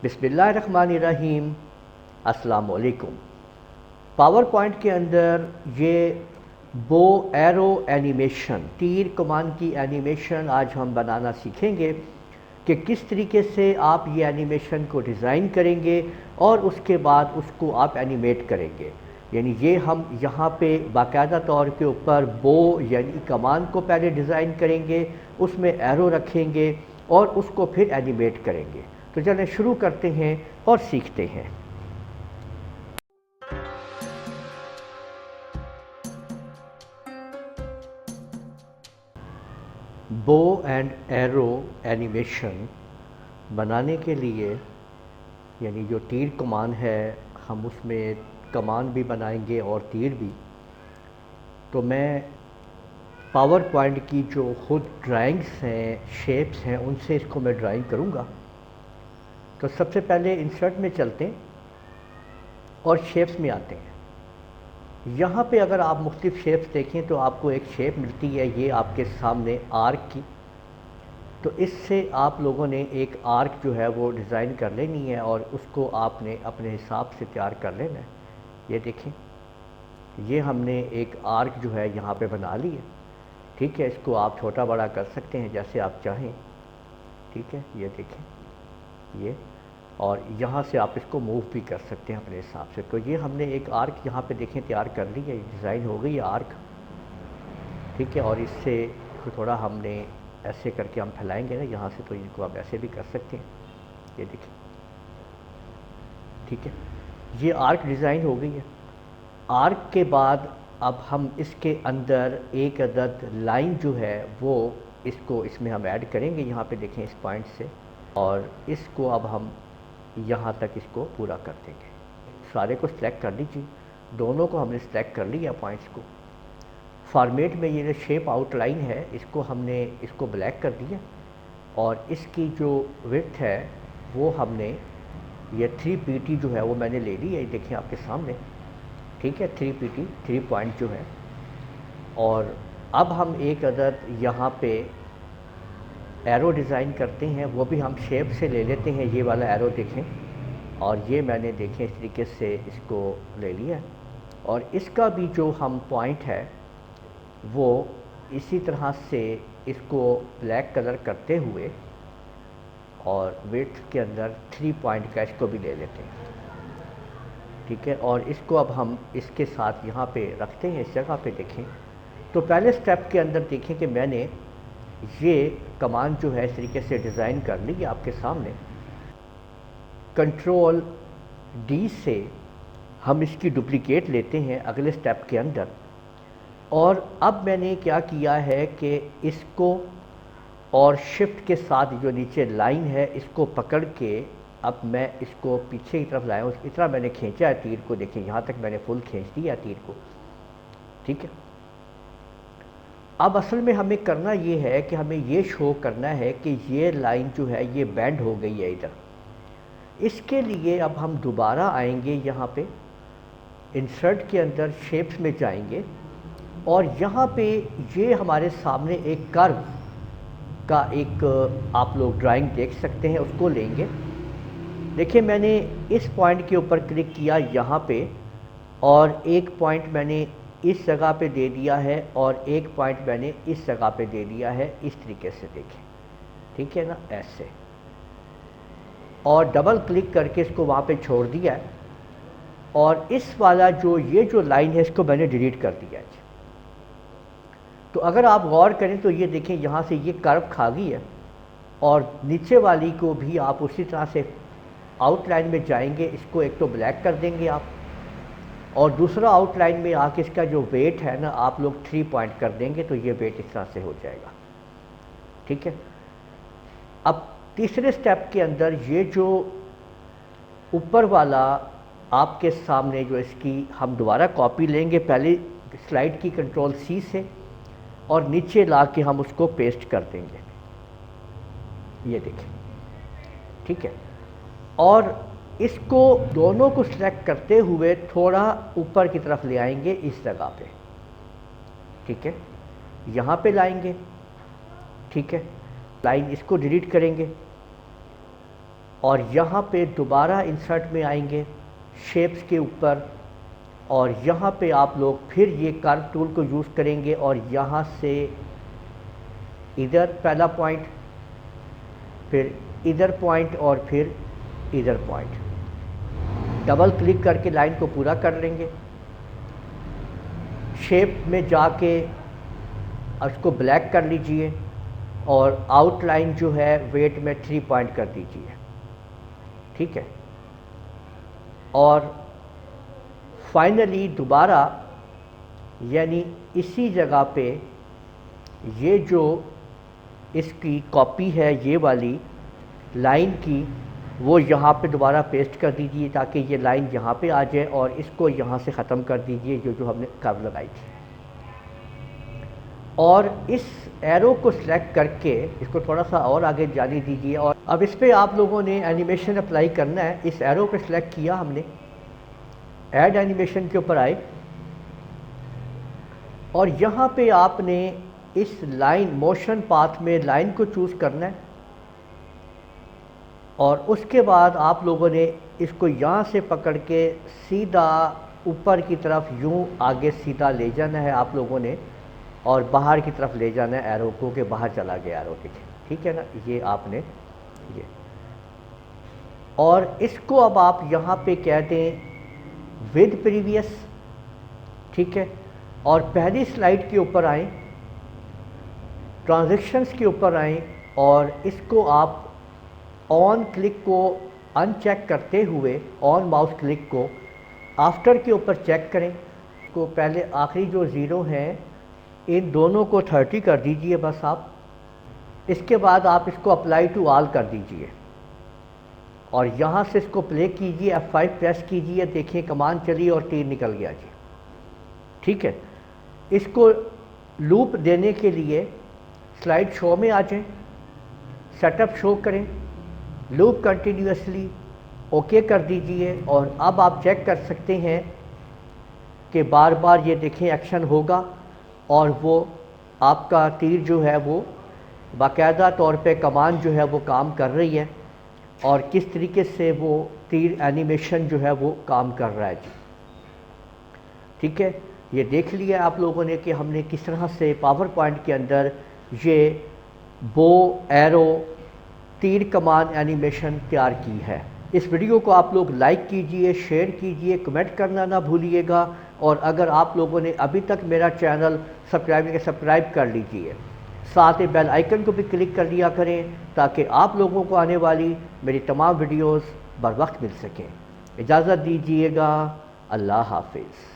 बिस्मिल्लाहिर्रहमानिर्रहीम। अस्सलाम वालेकुम। पावर पॉइंट के अंदर ये बो एरो एनिमेशन, तीर कमान की एनिमेशन आज हम बनाना सीखेंगे कि किस तरीके से आप ये एनिमेशन को डिज़ाइन करेंगे और उसके बाद उसको आप एनिमेट करेंगे। यानी ये हम यहाँ पे बाकायदा तौर के ऊपर बो यानी कमान को पहले डिज़ाइन करेंगे, उसमें एरो रखेंगे और उसको फिर एनिमेट करेंगे। तो चलें शुरू करते हैं और सीखते हैं। बो एंड एरो एनिमेशन बनाने के लिए यानी जो तीर कमान है हम उसमें कमान भी बनाएंगे और तीर भी। तो मैं पावर पॉइंट की जो खुद ड्राइंग्स हैं, शेप्स हैं, उनसे इसको मैं ड्राइंग करूँगा। तो सबसे पहले इंसर्ट में चलते हैं और शेप्स में आते हैं। यहाँ पे अगर आप मुख्तलिफ शेप्स देखें तो आपको एक शेप मिलती है ये आपके सामने आर्क की। तो इससे आप लोगों ने एक आर्क जो है वो डिज़ाइन कर लेनी है और उसको आपने अपने हिसाब से तैयार कर लेना है। ये देखें, ये हमने एक आर्क जो है यहाँ पे बना ली है। ठीक है, इसको आप छोटा बड़ा कर सकते हैं जैसे आप चाहें। ठीक है, ये देखें ये, और यहाँ से आप इसको मूव भी कर सकते हैं अपने हिसाब से। तो ये हमने एक आर्क यहाँ पे देखें तैयार कर ली है, डिज़ाइन हो गई है आर्क। ठीक है, और इससे थोड़ा हमने ऐसे करके हम फैलाएंगे ना यहाँ से, तो इनको आप ऐसे भी कर सकते हैं। ये देखिए, ठीक है, ये आर्क डिज़ाइन हो गई है। आर्क के बाद अब हम इसके अंदर एक अदद लाइन जो है वो इसको इसमें हम ऐड करेंगे। यहाँ पे देखें इस पॉइंट से, और इसको अब हम यहाँ तक इसको पूरा कर देंगे। सारे को सिलेक्ट कर लीजिए, दोनों को हमने सिलेक्ट कर लिया पॉइंट्स को। फॉर्मेट में ये जो शेप आउटलाइन है इसको हमने इसको ब्लैक कर दिया, और इसकी जो विड्थ है वो हमने ये 3pt जो है वो मैंने ले ली है। ये देखें आपके सामने। ठीक है, 3pt 3 पॉइंट जो है। और अब हम एक अदद यहाँ पे एरो डिज़ाइन करते हैं, वो भी हम शेप से ले लेते हैं। ये वाला एरो देखें, और ये मैंने देखें इस तरीके से इसको ले लिया, और इसका भी जो हम पॉइंट है वो इसी तरह से इसको ब्लैक कलर करते हुए और विड्थ के अंदर 3 पॉइंट का इसको भी ले लेते हैं। ठीक है, और इसको अब हम इसके साथ यहाँ पे रखते हैं। इस जगह पे देखें तो पहले स्टेप के अंदर देखें कि मैंने ये कमान जो है इस तरीके से डिज़ाइन कर ली आपके सामने। कंट्रोल डी से हम इसकी डुप्लीकेट लेते हैं अगले स्टेप के अंदर, और अब मैंने क्या किया है कि इसको और शिफ्ट के साथ जो नीचे लाइन है इसको पकड़ के अब मैं इसको पीछे की तरफ लाया हूँ। इतना मैंने खींचा है तीर को, देखिए यहाँ तक मैंने फुल खींच दिया तीर को। ठीक है, अब असल में हमें करना ये है कि हमें ये शो करना है कि ये लाइन जो है ये बेंड हो गई है इधर। इसके लिए अब हम दोबारा आएंगे यहाँ पे, इंसर्ट के अंदर शेप्स में जाएंगे, और यहाँ पे ये हमारे सामने एक कर्व का एक आप लोग ड्राइंग देख सकते हैं, उसको लेंगे। देखिए मैंने इस पॉइंट के ऊपर क्लिक किया यहाँ पे, और एक पॉइंट मैंने इस जगह पे दे दिया है, और एक पॉइंट मैंने इस जगह पे दे दिया है। इस तरीके से देखें, ठीक है ना, ऐसे, और डबल क्लिक करके इसको वहाँ पे छोड़ दिया है, और इस वाला जो ये जो लाइन है इसको मैंने डिलीट कर दिया है। तो अगर आप गौर करें तो ये देखें यहाँ से ये कर्व खा गई है, और नीचे वाली को भी आप उसी तरह से आउटलाइन में जाएंगे, इसको एक तो ब्लैक कर देंगे आप, और दूसरा आउटलाइन में आके इसका जो वेट है ना आप लोग 3 पॉइंट कर देंगे, तो ये वेट इस तरह से हो जाएगा। ठीक है, अब तीसरे स्टेप के अंदर ये जो ऊपर वाला आपके सामने जो इसकी हम दोबारा कॉपी लेंगे पहले स्लाइड की कंट्रोल सी से, और नीचे ला के हम उसको पेस्ट कर देंगे। ये देखें, ठीक है, और इसको दोनों को सिलेक्ट करते हुए थोड़ा ऊपर की तरफ ले आएंगे इस जगह पे। ठीक है, यहाँ पे लाएंगे। ठीक है, लाइन इसको डिलीट करेंगे, और यहाँ पे दोबारा इंसर्ट में आएंगे शेप्स के ऊपर, और यहाँ पे आप लोग फिर ये कर्व टूल को यूज़ करेंगे और यहाँ से इधर पहला पॉइंट, फिर इधर पॉइंट और फिर इधर पॉइंट, डबल क्लिक करके लाइन को पूरा कर लेंगे। शेप में जाके उसको ब्लैक कर लीजिए और आउटलाइन जो है वेट में 3 पॉइंट कर दीजिए, ठीक है। और फाइनली दोबारा यानी इसी जगह पे ये जो इसकी कॉपी है ये वाली लाइन की, वो यहाँ पे दोबारा पेस्ट कर दीजिए ताकि ये लाइन यहाँ पे आ जाए, और इसको यहाँ से ख़त्म कर दीजिए जो हमने कर्व लगाई थी। और इस एरो को सिलेक्ट करके इसको थोड़ा सा और आगे जाने दीजिए, और अब इस पर आप लोगों ने एनिमेशन अप्लाई करना है। इस एरो को सिलेक्ट किया हमने, ऐड एनिमेशन के ऊपर आए, और यहाँ पे आपने इस लाइन मोशन पाथ में लाइन को चूज़ करना है, और उसके बाद आप लोगों ने इसको यहाँ से पकड़ के सीधा ऊपर की तरफ यूँ आगे सीधा ले जाना है आप लोगों ने, और बाहर की तरफ ले जाना है एरो को, कि बाहर चला गया एरो के, ठीक है ना। ये आपने ये, और इसको अब आप यहाँ पे कह दें विद प्रीवियस, ठीक है। और पहली स्लाइड के ऊपर आएँ, ट्रांजैक्शंस के ऊपर आएँ, और इसको आप ऑन क्लिक को अनचेक करते हुए ऑन माउस क्लिक को आफ्टर के ऊपर चेक करें। को पहले आखिरी जो ज़ीरो हैं इन दोनों को 30 कर दीजिए बस आप। इसके बाद आप इसको अप्लाई टू ऑल कर दीजिए, और यहाँ से इसको प्ले कीजिए, F5 प्रेस कीजिए, देखिए कमांड चली और तीर निकल गया जी, ठीक है। इसको लूप देने के लिए स्लाइड शो में आ जाएं, सेटअप शो करें, लूप कंटिन्यूसली ओके कर दीजिए, और अब आप चेक कर सकते हैं कि बार बार ये देखें एक्शन होगा, और वो आपका तीर जो है वो बाकायदा तौर पे कमांड जो है वो काम कर रही है, और किस तरीके से वो तीर एनिमेशन जो है वो काम कर रहा है जी, ठीक है। ये देख लिया आप लोगों ने कि हमने किस तरह से पावर पॉइंट के अंदर ये बो एरो तीर कमान एनिमेशन तैयार की है। इस वीडियो को आप लोग लाइक कीजिए, शेयर कीजिए, कमेंट करना ना भूलिएगा, और अगर आप लोगों ने अभी तक मेरा चैनल सब्सक्राइब कर लीजिए, साथ ही बेल आइकन को भी क्लिक कर लिया करें ताकि आप लोगों को आने वाली मेरी तमाम वीडियोस बर वक्त मिल सकें। इजाज़त दीजिएगा, अल्लाह हाफिज़।